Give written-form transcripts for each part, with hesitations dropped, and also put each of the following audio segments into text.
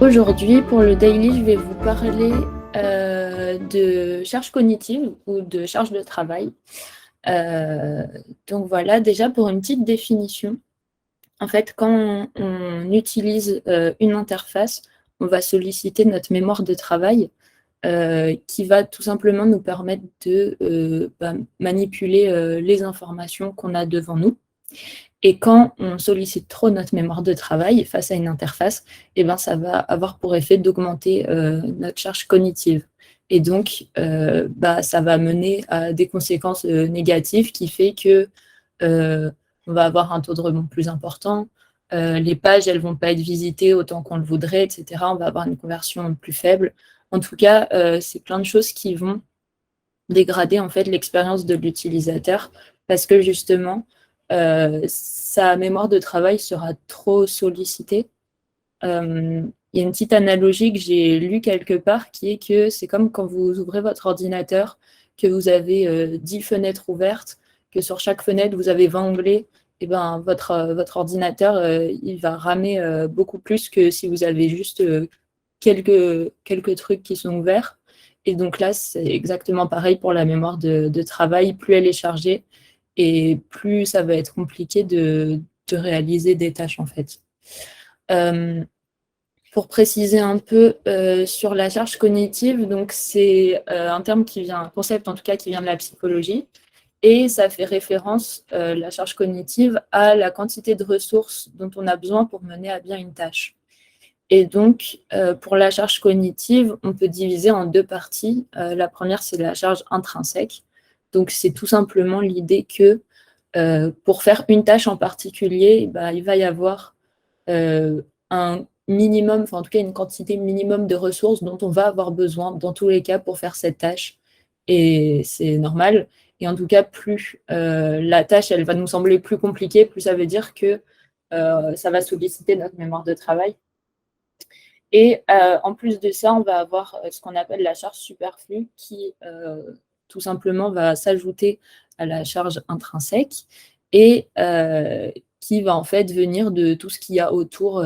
Aujourd'hui, pour le daily, je vais vous parler de charge cognitive ou de charge de travail. Euh, donc voilà, déjà pour une petite définition, en fait, quand on utilise une interface, on va solliciter notre mémoire de travail qui va tout simplement nous permettre de manipuler les informations qu'on a devant nous. Et quand on sollicite trop notre mémoire de travail face à une interface, eh ben, ça va avoir pour effet d'augmenter notre charge cognitive. Et donc, ça va mener à des conséquences négatives qui fait que on va avoir un taux de rebond plus important, les pages, elles vont pas être visitées autant qu'on le voudrait, etc. On va avoir une conversion plus faible. En tout cas, c'est plein de choses qui vont dégrader en fait l'expérience de l'utilisateur parce que justement, sa mémoire de travail sera trop sollicitée. Il y a une petite analogie que j'ai lue quelque part qui est que c'est comme quand vous ouvrez votre ordinateur, que vous avez 10 fenêtres ouvertes, que sur chaque fenêtre vous avez 20 onglets, et ben votre ordinateur il va ramer beaucoup plus que si vous avez juste quelques trucs qui sont ouverts. Et donc là, c'est exactement pareil pour la mémoire de travail. Plus elle est chargée et plus ça va être compliqué de réaliser des tâches en fait. Euh, pour préciser un peu sur la charge cognitive, donc c'est un terme qui vient, un concept en tout cas qui vient de la psychologie, et ça fait référence, la charge cognitive, à la quantité de ressources dont on a besoin pour mener à bien une tâche. Et donc, pour la charge cognitive, on peut diviser en deux parties. La première, c'est la charge intrinsèque. Donc, c'est tout simplement l'idée que pour faire une tâche en particulier, bah, il va y avoir un minimum, enfin en tout cas une quantité minimum de ressources dont on va avoir besoin dans tous les cas pour faire cette tâche. Et c'est normal. Et en tout cas, plus la tâche, elle va nous sembler plus compliquée, plus ça veut dire que ça va solliciter notre mémoire de travail. Et en plus de ça, on va avoir ce qu'on appelle la charge superflue qui tout simplement va s'ajouter à la charge intrinsèque et qui va en fait venir de tout ce qu'il y a autour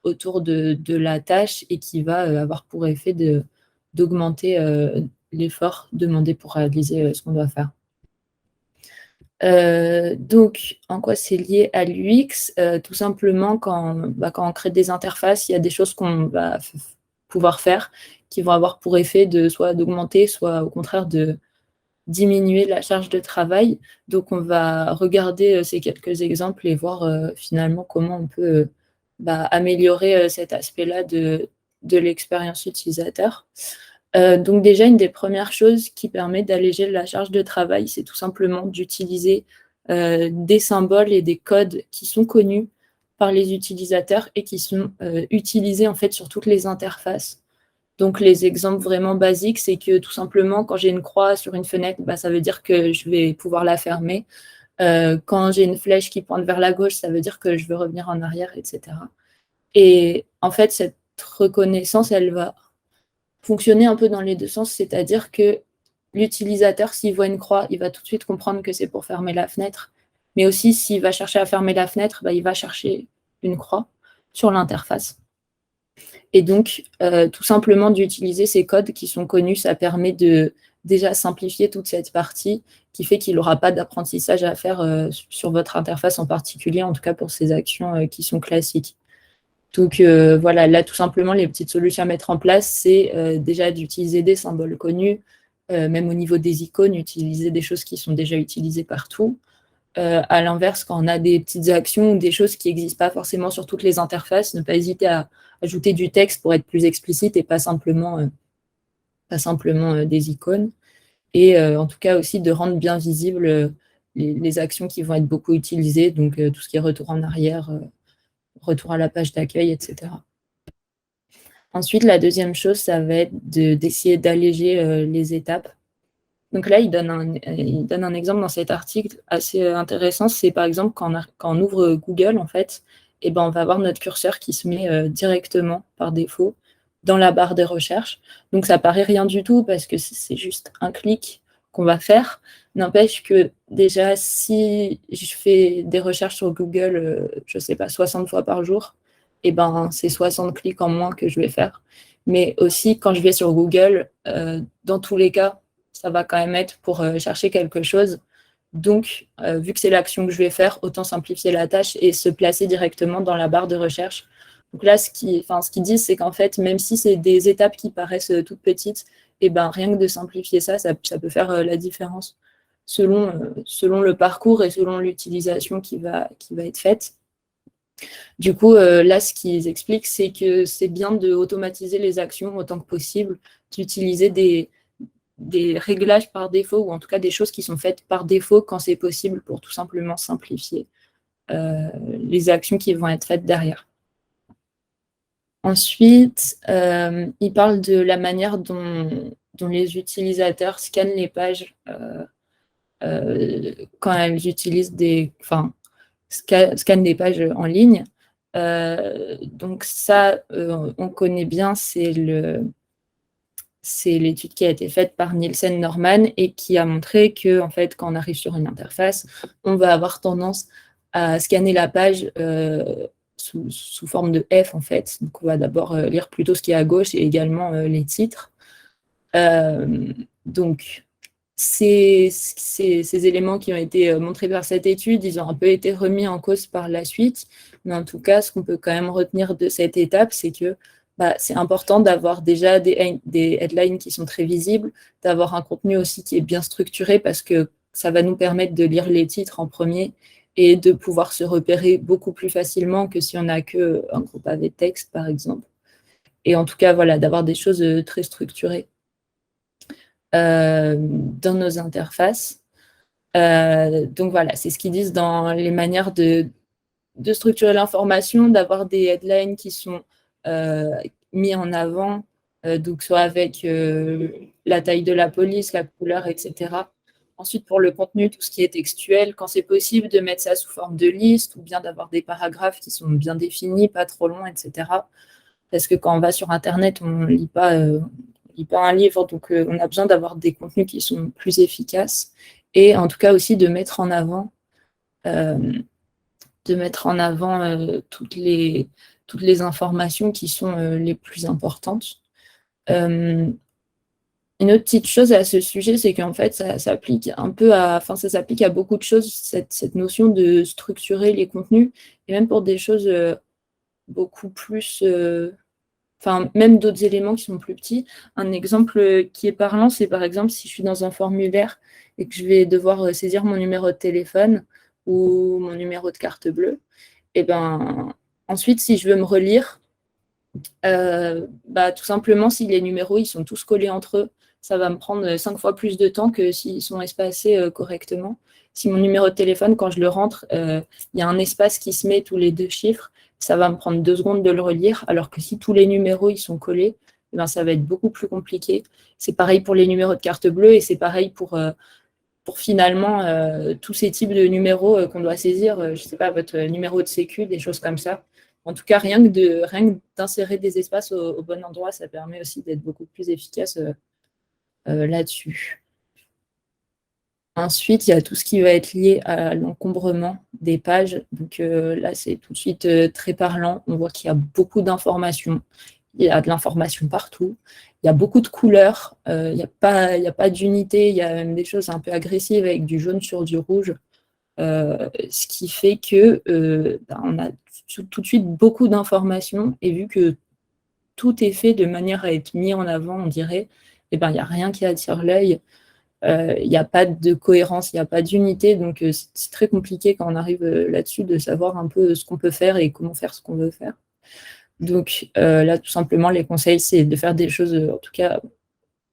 de la tâche et qui va avoir pour effet d'augmenter l'effort demandé pour réaliser ce qu'on doit faire. Donc, en quoi c'est lié à l'UX? Tout simplement, quand on crée des interfaces, il y a des choses qu'on va pouvoir faire qui vont avoir pour effet de soit d'augmenter, soit au contraire de diminuer la charge de travail. Donc, on va regarder ces quelques exemples et voir finalement comment on peut améliorer cet aspect-là de l'expérience utilisateur. Donc déjà, une des premières choses qui permet d'alléger la charge de travail, c'est tout simplement d'utiliser des symboles et des codes qui sont connus par les utilisateurs et qui sont utilisés en fait sur toutes les interfaces. Donc les exemples vraiment basiques, c'est que tout simplement, quand j'ai une croix sur une fenêtre, ça veut dire que je vais pouvoir la fermer. Quand j'ai une flèche qui pointe vers la gauche, ça veut dire que je veux revenir en arrière, etc. Et en fait, cette reconnaissance, elle va fonctionner un peu dans les deux sens, c'est-à-dire que l'utilisateur, s'il voit une croix, il va tout de suite comprendre que c'est pour fermer la fenêtre, mais aussi s'il va chercher à fermer la fenêtre, il va chercher une croix sur l'interface. Et donc, tout simplement d'utiliser ces codes qui sont connus, ça permet de déjà simplifier toute cette partie qui fait qu'il n'aura pas d'apprentissage à faire sur votre interface en particulier, en tout cas pour ces actions qui sont classiques. Donc voilà, là tout simplement, les petites solutions à mettre en place, c'est déjà d'utiliser des symboles connus, même au niveau des icônes, utiliser des choses qui sont déjà utilisées partout. À l'inverse, quand on a des petites actions ou des choses qui n'existent pas forcément sur toutes les interfaces, ne pas hésiter à ajouter du texte pour être plus explicite et pas simplement des icônes. Et en tout cas aussi de rendre bien visibles les actions qui vont être beaucoup utilisées, donc tout ce qui est retour en arrière, retour à la page d'accueil, etc. Ensuite, la deuxième chose, ça va être d'essayer d'alléger les étapes. Donc là, il donne un exemple dans cet article assez intéressant. C'est par exemple quand on ouvre Google, en fait, on va avoir notre curseur qui se met directement par défaut dans la barre des recherches. Donc ça paraît rien du tout parce que c'est juste un clic qu'on va faire. N'empêche que déjà, si je fais des recherches sur Google, je ne sais pas, 60 fois par jour, et ben, c'est 60 clics en moins que je vais faire. Mais aussi, quand je vais sur Google, dans tous les cas, ça va quand même être pour chercher quelque chose. Donc, vu que c'est l'action que je vais faire, autant simplifier la tâche et se placer directement dans la barre de recherche. Donc là, ce qu'ils disent, c'est qu'en fait, même si c'est des étapes qui paraissent toutes petites, et ben, rien que de simplifier ça peut faire la différence selon le parcours et selon l'utilisation qui va être faite. Du coup, là, ce qu'ils expliquent, c'est que c'est bien d'automatiser les actions autant que possible, d'utiliser des réglages par défaut, ou en tout cas des choses qui sont faites par défaut quand c'est possible, pour tout simplement simplifier les actions qui vont être faites derrière. Ensuite, il parle de la manière dont les utilisateurs scannent les pages quand elles utilisent scannent des pages en ligne. Donc ça, on connaît bien, c'est l'étude qui a été faite par Nielsen Norman et qui a montré que, en fait, quand on arrive sur une interface, on va avoir tendance à scanner la page sous forme de F, en fait. Donc, on va d'abord lire plutôt ce qui est à gauche et également les titres. Donc, ces éléments qui ont été montrés par cette étude, ils ont un peu été remis en cause par la suite. Mais en tout cas, ce qu'on peut quand même retenir de cette étape, c'est que c'est important d'avoir déjà des headlines qui sont très visibles, d'avoir un contenu aussi qui est bien structuré, parce que ça va nous permettre de lire les titres en premier et de pouvoir se repérer beaucoup plus facilement que si on n'a qu'un gros pavé de texte, par exemple. Et en tout cas, voilà, d'avoir des choses très structurées dans nos interfaces. Donc voilà, c'est ce qu'ils disent dans les manières de structurer l'information, d'avoir des headlines qui sont mis en avant, donc soit avec la taille de la police, la couleur, etc. Ensuite, pour le contenu, tout ce qui est textuel, quand c'est possible, de mettre ça sous forme de liste, ou bien d'avoir des paragraphes qui sont bien définis, pas trop longs, etc. Parce que quand on va sur Internet, on ne lit pas un livre, donc on a besoin d'avoir des contenus qui sont plus efficaces, et en tout cas aussi de mettre en avant toutes les informations qui sont les plus importantes. Une autre petite chose à ce sujet, c'est qu'en fait, ça s'applique ça s'applique à beaucoup de choses, cette notion de structurer les contenus, et même pour des choses beaucoup plus... même d'autres éléments qui sont plus petits. Un exemple qui est parlant, c'est par exemple si je suis dans un formulaire et que je vais devoir saisir mon numéro de téléphone ou mon numéro de carte bleue, et ben ensuite, si je veux me relire, tout simplement, si les numéros ils sont tous collés entre eux, ça va me prendre 5 fois plus de temps que s'ils sont espacés correctement. Si mon numéro de téléphone, quand je le rentre, il y a un espace qui se met tous les 2 chiffres, ça va me prendre 2 secondes de le relire, alors que si tous les numéros ils sont collés, ça va être beaucoup plus compliqué. C'est pareil pour les numéros de carte bleue, et c'est pareil pour finalement tous ces types de numéros qu'on doit saisir, je ne sais pas, votre numéro de sécu, des choses comme ça. En tout cas, rien que d'insérer des espaces au bon endroit, ça permet aussi d'être beaucoup plus efficace là-dessus. Ensuite, il y a tout ce qui va être lié à l'encombrement des pages. Donc là, c'est tout de suite très parlant. On voit qu'il y a beaucoup d'informations. Il y a de l'information partout. Il y a beaucoup de couleurs. Il n'y a pas d'unité. Il y a même des choses un peu agressives avec du jaune sur du rouge. Ce qui fait que on a tout de suite beaucoup d'informations. Et vu que tout est fait de manière à être mis en avant, on dirait, il n'y a rien qui attire l'œil. Il n'y a pas de cohérence, il n'y a pas d'unité, donc c'est très compliqué quand on arrive là-dessus de savoir un peu ce qu'on peut faire et comment faire ce qu'on veut faire. Donc là, tout simplement, les conseils, c'est de faire des choses, en tout cas,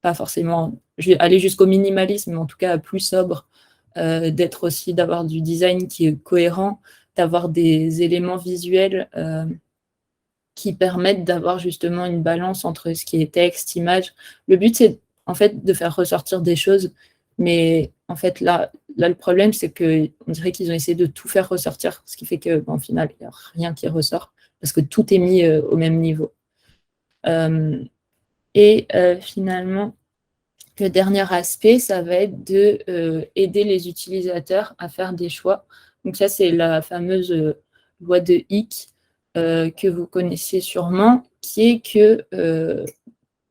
pas forcément, je vais aller jusqu'au minimalisme, mais en tout cas plus sobre, d'avoir du design qui est cohérent, d'avoir des éléments visuels qui permettent d'avoir justement une balance entre ce qui est texte, image. Le but, c'est en fait de faire ressortir des choses, mais en fait là le problème, c'est qu'on dirait qu'ils ont essayé de tout faire ressortir, ce qui fait qu'au final, il n'y a rien qui ressort, parce que tout est mis au même niveau. Finalement, le dernier aspect, ça va être d'aider les utilisateurs à faire des choix. Donc ça, c'est la fameuse loi de Hick. que vous connaissez sûrement, qui est que,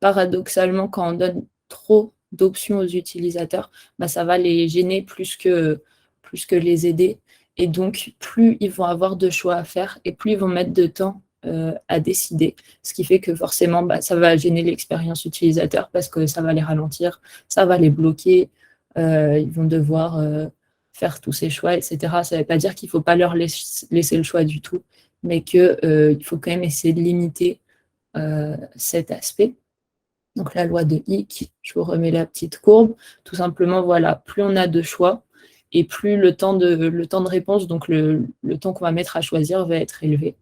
paradoxalement, quand on donne trop d'options aux utilisateurs, ça va les gêner plus que les aider. Et donc, plus ils vont avoir de choix à faire et plus ils vont mettre de temps à décider. Ce qui fait que forcément, ça va gêner l'expérience utilisateur parce que ça va les ralentir, ça va les bloquer, ils vont devoir faire tous ces choix, etc. Ça ne veut pas dire qu'il ne faut pas leur laisser le choix du tout, mais qu'il faut quand même essayer de limiter cet aspect. Donc la loi de Hick, je vous remets la petite courbe. Tout simplement, voilà, plus on a de choix et plus le temps de réponse, donc le temps qu'on va mettre à choisir, va être élevé.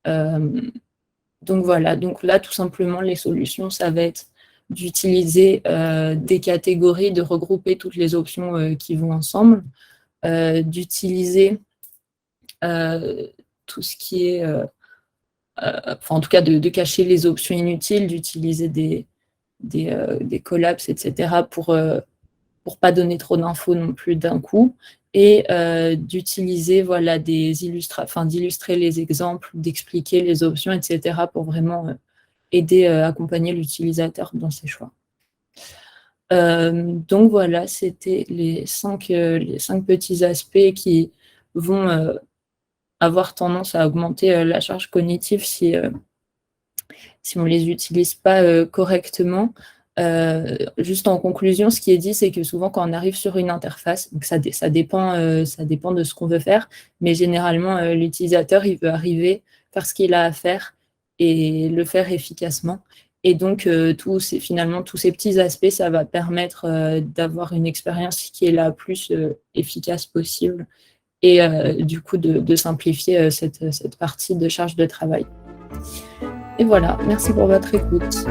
Donc voilà, donc là, tout simplement, les solutions, ça va être d'utiliser des catégories, de regrouper toutes les options qui vont ensemble, d'utiliser tout ce qui est... en tout cas, de cacher les options inutiles, d'utiliser des collapses, etc., pour pas donner trop d'infos non plus d'un coup, et d'utiliser voilà, d'illustrer les exemples, d'expliquer les options, etc., pour vraiment aider, accompagner l'utilisateur dans ses choix. Donc voilà, c'était les cinq petits aspects qui vont avoir tendance à augmenter la charge cognitive si on ne les utilise pas correctement. Juste en conclusion, ce qui est dit, c'est que souvent quand on arrive sur une interface, donc ça dépend de ce qu'on veut faire, mais généralement l'utilisateur il veut arriver, faire ce qu'il a à faire et le faire efficacement. Et donc finalement tous ces petits aspects, ça va permettre d'avoir une expérience qui est la plus efficace possible et du coup de simplifier cette partie de charge de travail. Et voilà, merci pour votre écoute.